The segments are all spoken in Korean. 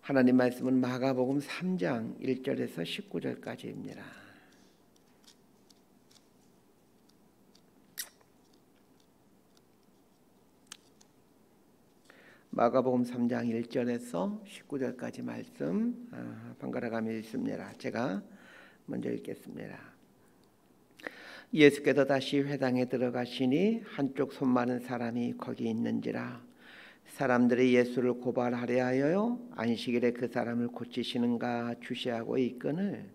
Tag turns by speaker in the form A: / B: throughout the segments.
A: 하나님 말씀은 마가복음 3장 1절에서 19절까지입니다. 마가복음 3장 1절에서 19절까지 말씀 번갈아 가며 읽습니다. 제가 먼저 읽겠습니다. 예수께서 다시 회당에 들어가시니 한쪽 손 마른 사람이 거기 있는지라. 사람들이 예수를 고발하려 하여 안식일에 그 사람을 고치시는가 주시하고 있거늘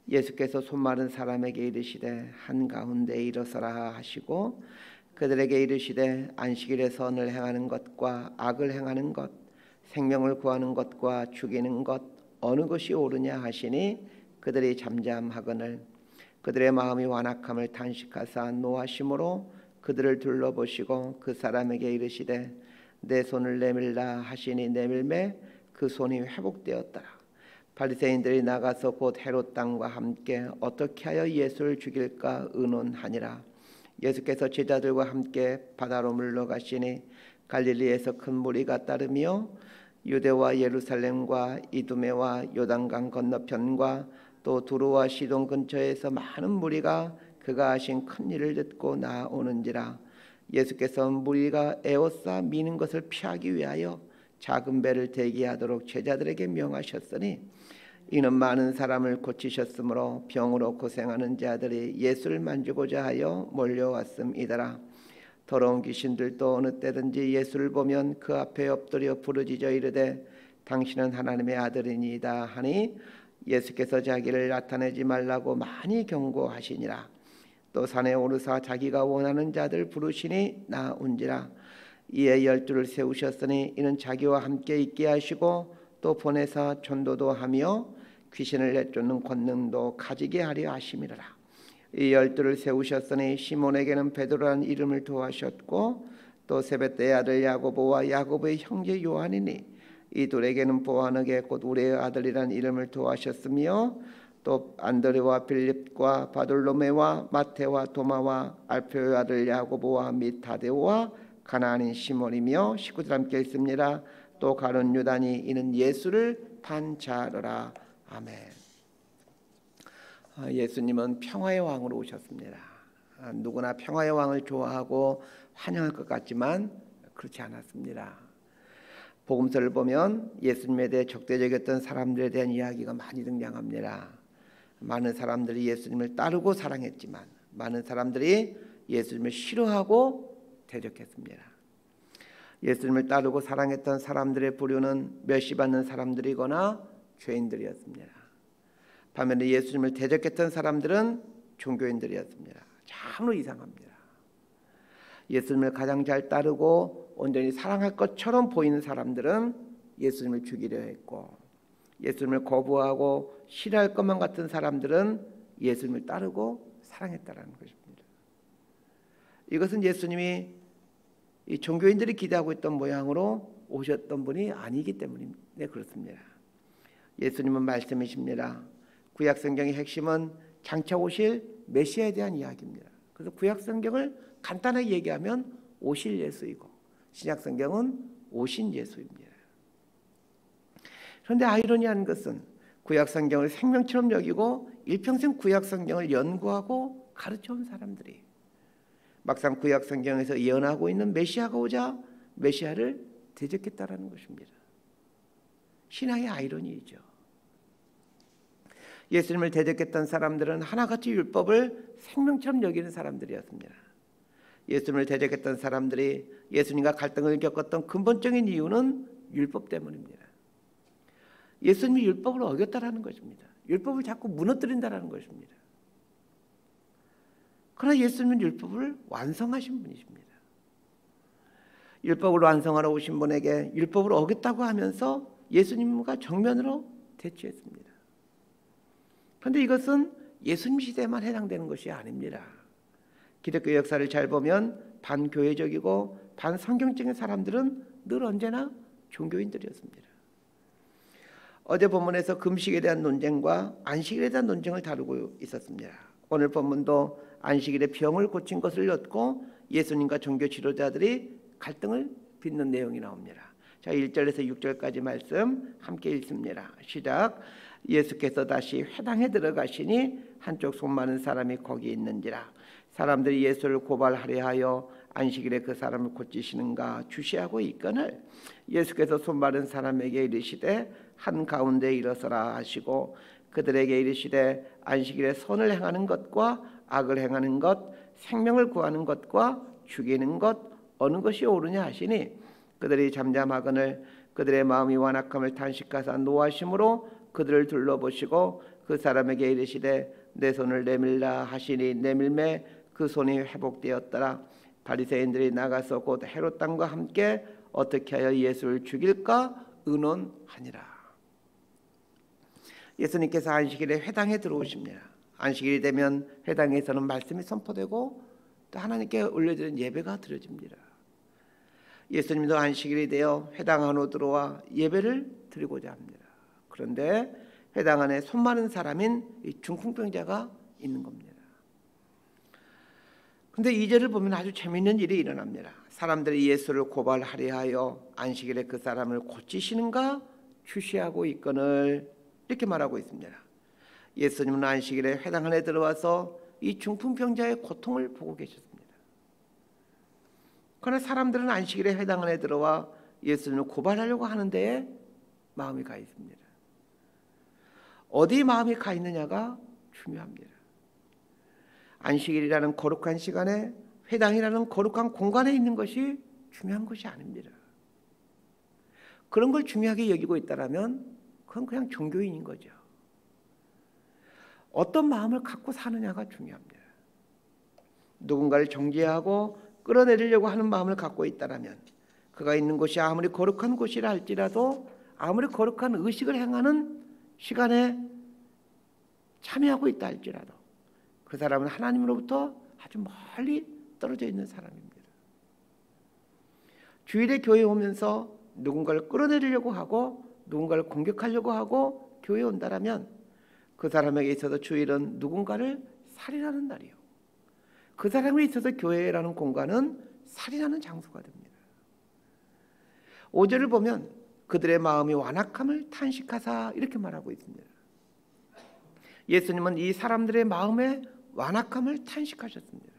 A: 예수께서 손 마른 사람에게 이르시되 한가운데 일어서라 하시고 그들에게 이르시되 안식일에 선을 행하는 것과 악을 행하는 것, 생명을 구하는 것과 죽이는 것 어느 것이 옳으냐 하시니 그들이 잠잠하거늘 그들의 마음이 완악함을 탄식하사 노하심으로 그들을 둘러보시고 그 사람에게 이르시되 내 손을 내밀라 하시니 내밀매 그 손이 회복되었더라. 바리새인들이 나가서 곧 헤롯 당과 함께 어떻게 하여 예수를 죽일까 의논하니라. 예수께서 제자들과 함께 바다로 물러가시니 갈릴리에서 큰 무리가 따르며 유대와 예루살렘과 이두메와 요단강 건너편과 또 두로와 시돈 근처에서 많은 무리가 그가 하신 큰 일을 듣고 나오는지라. 예수께서 무리가 에워싸 미는 것을 피하기 위하여 작은 배를 대기하도록 제자들에게 명하셨으니 이는 많은 사람을 고치셨으므로 병으로 고생하는 자들이 예수를 만지고자 하여 몰려왔음이더라. 더러운 귀신들도 어느 때든지 예수를 보면 그 앞에 엎드려 부르짖어 이르되 당신은 하나님의 아들이니이다 하니 예수께서 자기를 나타내지 말라고 많이 경고하시니라. 또 산에 오르사 자기가 원하는 자들 부르시니 나온지라. 이에 12를 세우셨으니 이는 자기와 함께 있게 하시고 또 보내사 전도도 하며 귀신을 내쫓는 권능도 가지게 하려 하심이라. 이 12를 세우셨으니 시몬에게는 베드로라는 이름을 도하셨고 또 세베대의 아들 야고보와 야고보의 형제 요한이니 이 둘에게는 보아너게 곧 우레의 아들이라는 이름을 도하셨으며 또 안드레와 빌립과 바돌로메와 마테와 도마와 알페오의 아들 야고보와 및 다데오와 가나안인 시몬이며 식구들 함께 있습니다. 또 가룟 유다니 이는 예수를 판 자더라. 아멘. 예수님은 평화의 왕으로 오셨습니다. 누구나 평화의 왕을 좋아하고 환영할 것 같지만 그렇지 않았습니다. 복음서를 보면 예수님에 대해 적대적이었던 사람들에 대한 이야기가 많이 등장합니다. 많은 사람들이 예수님을 따르고 사랑했지만 많은 사람들이 예수님을 싫어하고 대적했습니다. 예수님을 따르고 사랑했던 사람들의 부류는 멸시받는 사람들이거나 죄인들이었습니다. 반면에 예수님을 대적했던 사람들은 종교인들이었습니다. 참으로 이상합니다. 예수님을 가장 잘 따르고 온전히 사랑할 것처럼 보이는 사람들은 예수님을 죽이려 했고 예수님을 거부하고 싫어할 것만 같은 사람들은 예수님을 따르고 사랑했다는 것입니다. 이것은 예수님이 이 종교인들이 기대하고 있던 모양으로 오셨던 분이 아니기 때문에 그렇습니다. 예수님은 말씀이십니다. 구약성경의 핵심은 장차 오실 메시아에 대한 이야기입니다. 그래서 구약성경을 간단하게 얘기하면 오실 예수이고 신약성경은 오신 예수입니다. 그런데 아이러니한 것은 구약성경을 생명처럼 여기고 일평생 구약성경을 연구하고 가르쳐온 사람들이 막상 구약성경에서 예언하고 있는 메시아가 오자 메시아를 대적했다라는 것입니다. 신앙의 아이러니이죠. 예수님을 대적했던 사람들은 하나같이 율법을 생명처럼 여기는 사람들이었습니다. 예수님을 대적했던 사람들이 예수님과 갈등을 겪었던 근본적인 이유는 율법 때문입니다. 예수님이 율법을 어겼다라는 것입니다. 율법을 자꾸 무너뜨린다라는 것입니다. 그러나 예수님은 율법을 완성하신 분이십니다. 율법을 완성하러 오신 분에게 율법을 어겼다고 하면서 예수님과 정면으로 대치했습니다. 그런데 이것은 예수님 시대에만 해당되는 것이 아닙니다. 기독교 역사를 잘 보면 반교회적이고 반성경적인 사람들은 늘 언제나 종교인들이었습니다. 어제 본문에서 금식에 대한 논쟁과 안식일에 대한 논쟁을 다루고 있었습니다. 오늘 본문도 안식일에 병을 고친 것을 엿고 예수님과 종교 지도자들이 갈등을 빚는 내용이 나옵니다. 자, 1절에서 6절까지 말씀 함께 읽습니다. 시작. 예수께서 다시 회당에 들어가시니 한쪽 손 많은 사람이 거기 있는지라. 사람들이 예수를 고발하려 하여 안식일에 그 사람을 고치시는가 주시하고 있거늘 예수께서 손 많은 사람에게 이르시되 한가운데 일어서라 하시고 그들에게 이르시되 안식일에 선을 행하는 것과 악을 행하는 것, 생명을 구하는 것과 죽이는 것 어느 것이 옳으냐 하시니 그들이 잠잠하거늘 그들의 마음이 완악함을 탄식하사 노하심으로 그들을 둘러보시고 그 사람에게 이르시되 내 손을 내밀라 하시니 내밀매 그 손이 회복되었더라. 바리새인들이 나가서 곧 헤롯 당과 함께 어떻게 하여 예수를 죽일까 의논하니라. 예수님께서 안식일에 회당에 들어오십니다. 안식일이 되면 회당에서는 말씀이 선포되고 또 하나님께 올려드리는 예배가 드려집니다. 예수님도 안식일이 되어 회당 안으로 들어와 예배를 드리고자 합니다. 그런데 회당 안에 손 많은 사람인 이 중풍병자가 있는 겁니다. 그런데 2절을 보면 아주 재미있는 일이 일어납니다. 사람들이 예수를 고발하려 하여 안식일에 그 사람을 고치시는가 주시하고 있거늘 이렇게 말하고 있습니다. 예수님은 안식일에 회당 안에 들어와서 이 중풍병자의 고통을 보고 계셨습니다. 그러나 사람들은 안식일에 회당 안에 들어와 예수님을 고발하려고 하는 데에 마음이 가 있습니다. 어디 마음이 가 있느냐가 중요합니다. 안식일이라는 거룩한 시간에 회당이라는 거룩한 공간에 있는 것이 중요한 것이 아닙니다. 그런 걸 중요하게 여기고 있다면 그건 그냥 종교인인 거죠. 어떤 마음을 갖고 사느냐가 중요합니다. 누군가를 정죄하고 끌어내리려고 하는 마음을 갖고 있다면 그가 있는 곳이 아무리 거룩한 곳이라 할지라도 아무리 거룩한 의식을 행하는 시간에 참여하고 있다 할지라도 그 사람은 하나님으로부터 아주 멀리 떨어져 있는 사람입니다. 주일에 교회에 오면서 누군가를 끌어내리려고 하고 누군가를 공격하려고 하고 교회에 온다면 그 사람에게 있어서 주일은 누군가를 살인하는 날이요. 그 사람에 있어서 교회라는 공간은 살인하는 장소가 됩니다. 5절을 보면 그들의 마음이 완악함을 탄식하사 이렇게 말하고 있습니다. 예수님은 이 사람들의 마음에 완악함을 탄식하셨습니다.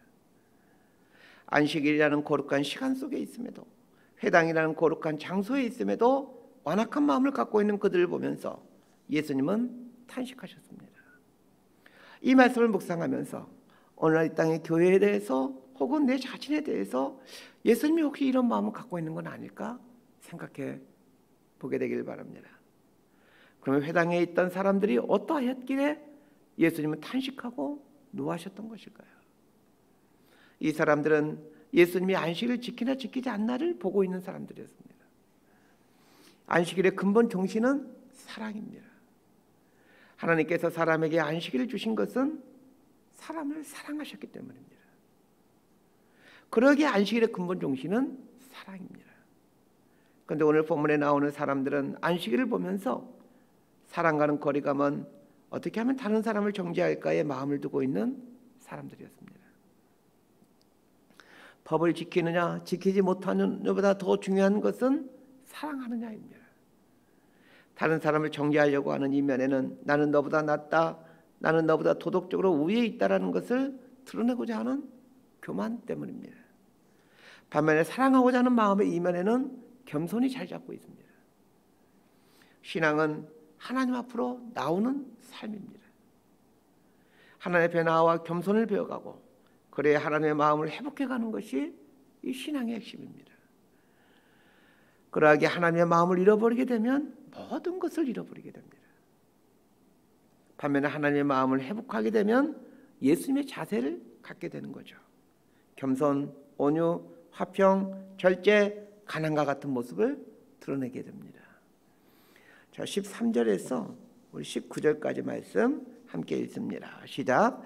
A: 안식일이라는 거룩한 시간 속에 있음에도 회당이라는 거룩한 장소에 있음에도 완악한 마음을 갖고 있는 그들을 보면서 예수님은 탄식하셨습니다. 이 말씀을 묵상하면서 오늘날 이 땅의 교회에 대해서 혹은 내 자신에 대해서 예수님이 혹시 이런 마음을 갖고 있는 건 아닐까 생각해 보게 되길 바랍니다. 그러면 회당에 있던 사람들이 어떠하였기에 예수님은 탄식하고 노하셨던 것일까요? 이 사람들은 예수님이 안식일을 지키나 지키지 않나를 보고 있는 사람들이었습니다. 안식일의 근본 정신은 사랑입니다. 하나님께서 사람에게 안식일을 주신 것은 사람을 사랑하셨기 때문입니다. 그러기에 안식일의 근본 정신은 사랑입니다. 그런데 오늘 본문에 나오는 사람들은 안식일을 보면서 사랑과는 거리가 먼 어떻게 하면 다른 사람을 정죄할까에 마음을 두고 있는 사람들이었습니다. 법을 지키느냐 지키지 못하는 것보다 더 중요한 것은 사랑하느냐입니다. 다른 사람을 정죄하려고 하는 이면에는 나는 너보다 낫다, 나는 너보다 도덕적으로 우위에 있다라는 것을 드러내고자 하는 교만 때문입니다. 반면에 사랑하고자 하는 마음의 이면에는 겸손이 잘 잡고 있습니다. 신앙은 하나님 앞으로 나오는 삶입니다. 하나님 앞에 나와 겸손을 배워가고 그래야 하나님의 마음을 회복해가는 것이 이 신앙의 핵심입니다. 그러하게 하나님의 마음을 잃어버리게 되면 모든 것을 잃어버리게 됩니다. 반면에 하나님의 마음을 회복하게 되면 예수님의 자세를 갖게 되는 거죠. 겸손, 온유, 화평, 절제, 가난과 같은 모습을 드러내게 됩니다. 자, 13절에서 우리 19절까지 말씀 함께 읽습니다. 시작.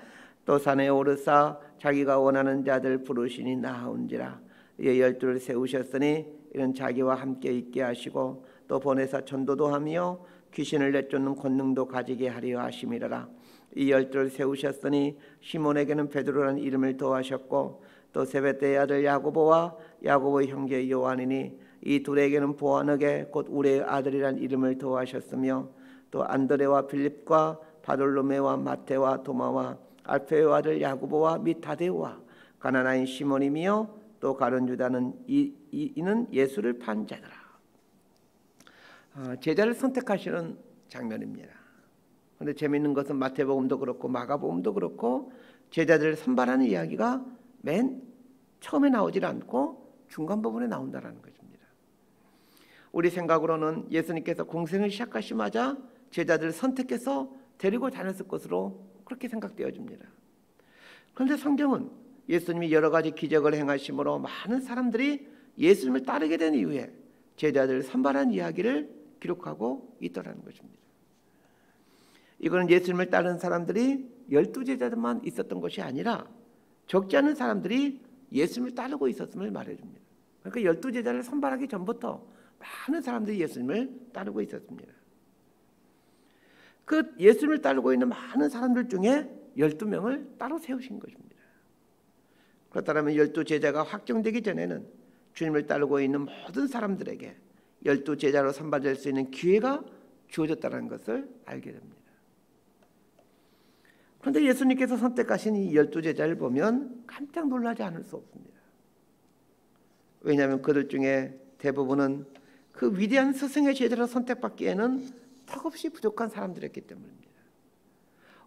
A: 또 산에 오르사 자기가 원하는 자들 부르시니 나아온지라. 이에 12를 세우셨으니 이는 자기와 함께 있게 하시고 또 보내사 전도도 하며 귀신을 내쫓는 권능도 가지게 하려 하심이라. 이 12를 세우셨으니 시몬에게는 베드로라는 이름을 더하셨고 또 세베대의 아들 야고보와 야고보의 형제 요한이니 이 둘에게는 보아너게 곧 우레의 아들이란 이름을 더하셨으며 또 안드레와 필립과 바돌로메와 마테와 도마와 알페의 아들 야고보와 및 다데오와 가나나인 시몬이며 또 가룟 유다는 이는 예수를 판 자더라. 제자를 선택하시는 장면입니다. 그런데 재미있는 것은 마태복음도 그렇고 마가복음도 그렇고 제자들을 선발하는 이야기가 맨 처음에 나오질 않고 중간 부분에 나온다는 것입니다. 우리 생각으로는 예수님께서 공생을 시작하시자마자 제자들을 선택해서 데리고 다녔을 것으로 그렇게 생각되어집니다. 그런데 성경은 예수님이 여러 가지 기적을 행하심으로 많은 사람들이 예수님을 따르게 된 이후에 제자들을 선발한 이야기를 기록하고 있더라는 것입니다. 이거는 예수님을 따르는 사람들이 12제자들만 있었던 것이 아니라 적지 않은 사람들이 예수님을 따르고 있었음을 말해줍니다. 그러니까 12제자를 선발하기 전부터 많은 사람들이 예수님을 따르고 있었습니다. 그 예수님을 따르고 있는 많은 사람들 중에 12명을 따로 세우신 것입니다. 그렇다면 12제자가 확정되기 전에는 주님을 따르고 있는 모든 사람들에게 12제자로 선발될 수 있는 기회가 주어졌다는 것을 알게 됩니다. 그런데 예수님께서 선택하신 이 12제자를 보면 깜짝 놀라지 않을 수 없습니다. 왜냐하면 그들 중에 대부분은 그 위대한 스승의 제자로 선택받기에는 턱없이 부족한 사람들이었기 때문입니다.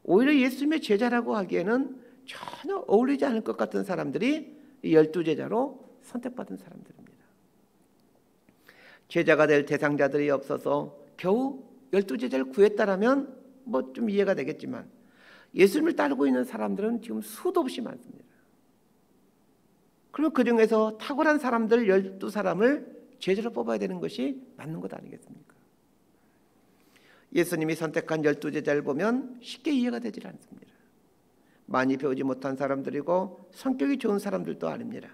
A: 오히려 예수님의 제자라고 하기에는 전혀 어울리지 않을 것 같은 사람들이 12제자로 선택받은 사람들입니다. 제자가 될 대상자들이 없어서 겨우 12제자를 구했다라면 뭐 좀 이해가 되겠지만 예수님을 따르고 있는 사람들은 지금 수도 없이 많습니다. 그럼 그 중에서 탁월한 사람들 12사람을 제자로 뽑아야 되는 것이 맞는 것 아니겠습니까? 예수님이 선택한 12제자를 보면 쉽게 이해가 되질 않습니다. 많이 배우지 못한 사람들이고 성격이 좋은 사람들도 아닙니다.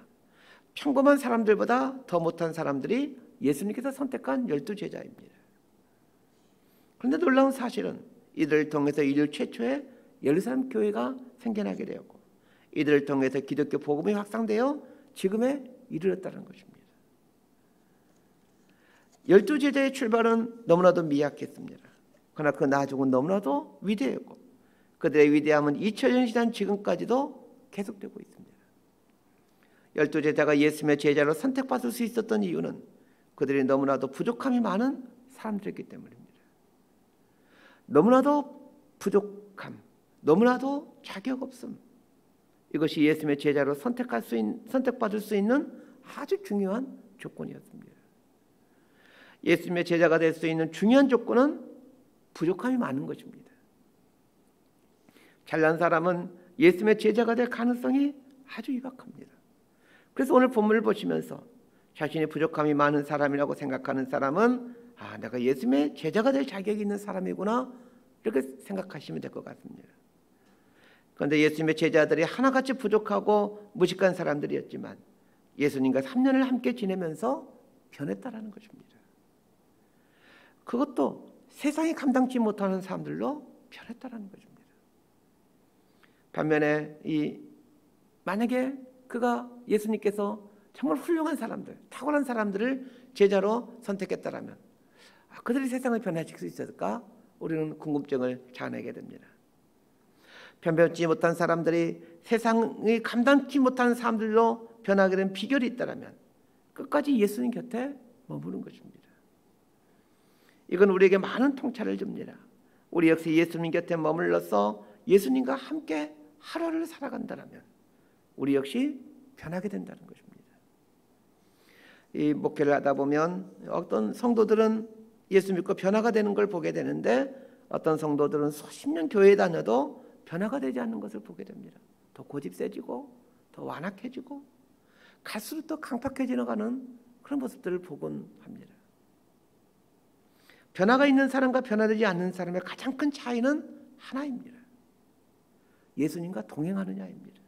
A: 평범한 사람들보다 더 못한 사람들이 예수님께서 선택한 12제자입니다. 그런데 놀라운 사실은 이들을 통해서 인류 최초의 예루살렘 교회가 생겨나게 되었고 이들을 통해서 기독교 복음이 확산되어 지금에 이르렀다는 것입니다. 12제자의 출발은 너무나도 미약했습니다. 그러나 그 나중은 너무나도 위대했고 그들의 위대함은 2000년 지난 지금까지도 계속되고 있습니다. 12제자가 예수님의 제자로 선택받을 수 있었던 이유는 그들이 너무나도 부족함이 많은 사람들이기 때문입니다. 너무나도 부족함, 너무나도 자격 없음, 이것이 예수님의 제자로 선택받을 수 있는 아주 중요한 조건이었습니다. 예수님의 제자가 될 수 있는 중요한 조건은 부족함이 많은 것입니다. 잘난 사람은 예수님의 제자가 될 가능성이 아주 희박합니다. 그래서 오늘 본문을 보시면서 자신이 부족함이 많은 사람이라고 생각하는 사람은 내가 예수님의 제자가 될 자격이 있는 사람이구나 이렇게 생각하시면 될 것 같습니다. 그런데 예수님의 제자들이 하나같이 부족하고 무식한 사람들이었지만 예수님과 3년을 함께 지내면서 변했다라는 것입니다. 그것도 세상이 감당치 못하는 사람들로 변했다라는 것입니다. 반면에 만약에 예수님께서 정말 훌륭한 사람들, 탁월한 사람들을 제자로 선택했다라면 그들이 세상을 변화시킬 수 있을까? 우리는 궁금증을 자아내게 됩니다. 변변치 못한 사람들이 세상이 감당치 못하는 사람들로 변하게 된 비결이 있다면 끝까지 예수님 곁에 머무는 것입니다. 이건 우리에게 많은 통찰을 줍니다. 우리 역시 예수님 곁에 머물러서 예수님과 함께 하루를 살아간다면 우리 역시 변하게 된다는 것입니다. 이 목회를 하다 보면 어떤 성도들은 예수 믿고 변화가 되는 걸 보게 되는데 어떤 성도들은 수십 년 교회에 다녀도 변화가 되지 않는 것을 보게 됩니다. 더 고집세지고 더 완악해지고 갈수록 더 강팍해져 가는 그런 모습들을 보곤 합니다. 변화가 있는 사람과 변화되지 않는 사람의 가장 큰 차이는 하나입니다. 예수님과 동행하느냐입니다.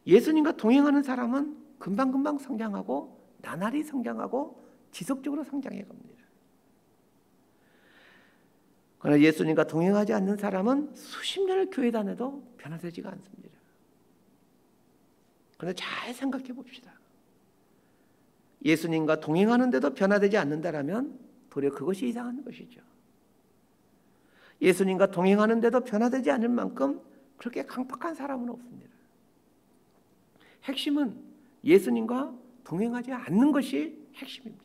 A: 예수님과 동행하는 사람은 금방금방 성장하고 나날이 성장하고 지속적으로 성장해 갑니다. 그러나 예수님과 동행하지 않는 사람은 수십 년을 교회 다녀도 변화되지가 않습니다. 그런데 잘 생각해 봅시다. 예수님과 동행하는데도 변화되지 않는다라면 도리어 그것이 이상한 것이죠. 예수님과 동행하는데도 변화되지 않을 만큼 그렇게 강팍한 사람은 없습니다. 핵심은 예수님과 동행하지 않는 것이 핵심입니다.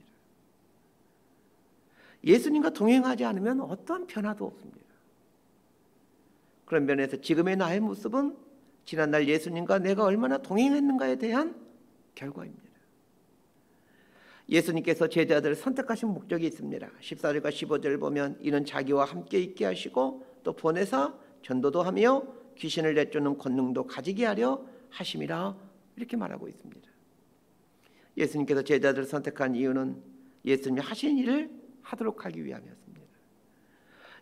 A: 예수님과 동행하지 않으면 어떠한 변화도 없습니다. 그런 면에서 지금의 나의 모습은 지난날 예수님과 내가 얼마나 동행했는가에 대한 결과입니다. 예수님께서 제자들을 선택하신 목적이 있습니다. 14절과 15절을 보면 이는 자기와 함께 있게 하시고 또 보내사 전도도 하며 귀신을 내쫓는 권능도 가지게 하려 하심이라 이렇게 말하고 있습니다. 예수님께서 제자들을 선택한 이유는 예수님이 하신 일을 하도록 하기 위함이었습니다.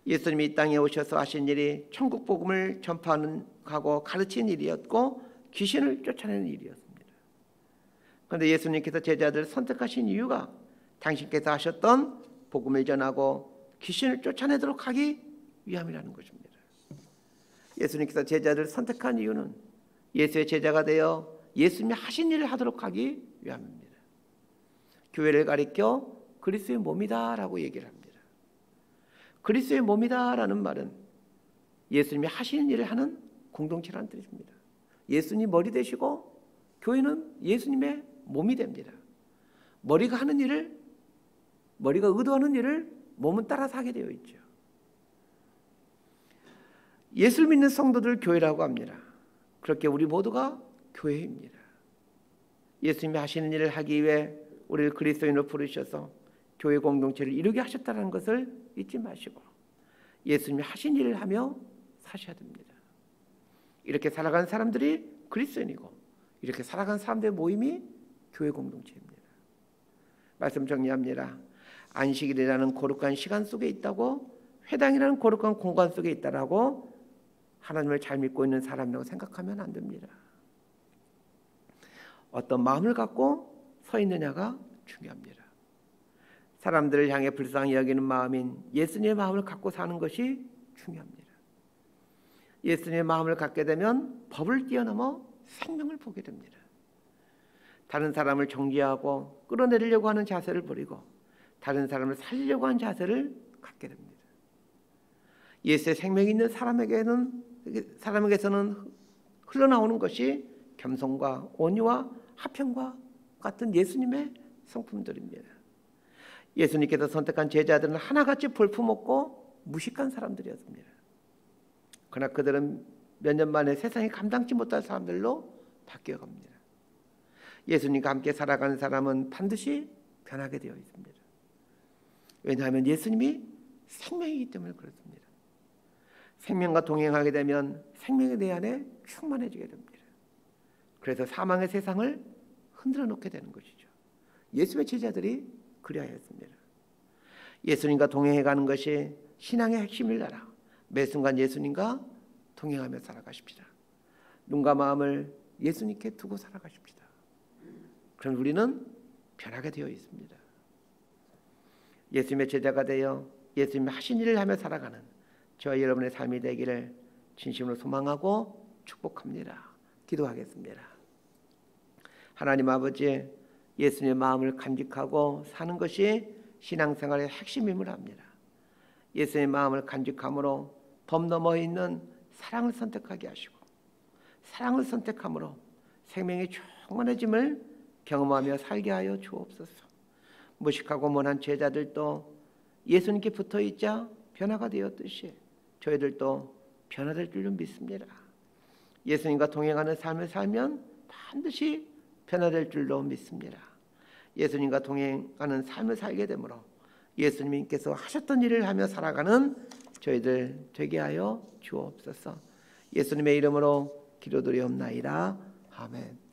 A: 예수님이 이 땅에 오셔서 하신 일이 천국 복음을 전파하는 하고 가르치는 일이었고 귀신을 쫓아내는 일이었습니다. 그런데 예수님께서 제자들을 선택하신 이유가 당신께서 하셨던 복음을 전하고 귀신을 쫓아내도록 하기 위함이라는 것입니다. 예수님께서 제자들을 선택한 이유는 예수의 제자가 되어 예수님이 하신 일을 하도록 하기 위함입니다. 교회를 가리켜 그리스도의 몸이다라고 얘기를 합니다. 그리스도의 몸이다라는 말은 예수님이 하시는 일을 하는 공동체라는 뜻입니다. 예수님 머리 되시고 교회는 예수님의 몸이 됩니다. 머리가 하는 일을, 머리가 의도하는 일을 몸은 따라서 하게 되어 있죠. 예수를 믿는 성도들 교회라고 합니다. 그렇게 우리 모두가 교회입니다. 예수님이 하시는 일을 하기 위해 우리를 그리스도인으로 부르셔서 교회 공동체를 이루게 하셨다는 것을 잊지 마시고 예수님이 하신 일을 하며 사셔야 됩니다. 이렇게 살아가는 사람들이 그리스도인이고 이렇게 살아가는 사람들의 모임이 교회 공동체입니다. 말씀 정리합니다. 안식일이라는 거룩한 시간 속에 있다고 회당이라는 거룩한 공간 속에 있다라고 하나님을 잘 믿고 있는 사람이라고 생각하면 안 됩니다. 어떤 마음을 갖고 서 있느냐가 중요합니다. 사람들을 향해 불쌍히 여기는 마음인 예수님의 마음을 갖고 사는 것이 중요합니다. 예수님의 마음을 갖게 되면 법을 뛰어넘어 생명을 보게 됩니다. 다른 사람을 정죄하고 끌어내리려고 하는 자세를 버리고 다른 사람을 살리려고 하는 자세를 갖게 됩니다. 예수의 생명이 있는 사람에게서는 흘러나오는 것이 겸손과 온유와 화평과 같은 예수님의 성품들입니다. 예수님께서 선택한 제자들은 하나같이 볼품없고 무식한 사람들이었습니다. 그러나 그들은 몇 년 만에 세상이 감당치 못할 사람들로 바뀌어갑니다. 예수님과 함께 살아가는 사람은 반드시 변하게 되어 있습니다. 왜냐하면 예수님이 생명이기 때문에 그렇습니다. 생명과 동행하게 되면 생명이 내 안에 충만해지게 됩니다. 그래서 사망의 세상을 흔들어 놓게 되는 것이죠. 예수의 제자들이 그리하였습니다. 예수님과 동행해가는 것이 신앙의 핵심이라 매 순간 예수님과 동행하며 살아가십시다. 눈과 마음을 예수님께 두고 살아가십시다. 그럼 우리는 변하게 되어 있습니다. 예수님의 제자가 되어 예수님이 하신 일을 하며 살아가는 저와 여러분의 삶이 되기를 진심으로 소망하고 축복합니다. 기도하겠습니다. 하나님 아버지, 예수님의 마음을 간직하고 사는 것이 신앙생활의 핵심임을 합니다. 예수님의 마음을 간직함으로 법 넘어 있는 사랑을 선택하게 하시고 사랑을 선택함으로 생명의 충만해짐을 경험하며 살게 하여 주옵소서. 무식하고 못한 제자들도 예수님께 붙어있자 변화가 되었듯이 저희들도 변화될 줄로 믿습니다. 예수님과 동행하는 삶을 살면 반드시 변화될 줄로 믿습니다. 예수님과 동행하는 삶을 살게 되므로 예수님께서 하셨던 일을 하며 살아가는 저희들 되게 하여 주옵소서. 예수님의 이름으로 기도드리옵나이다. 아멘.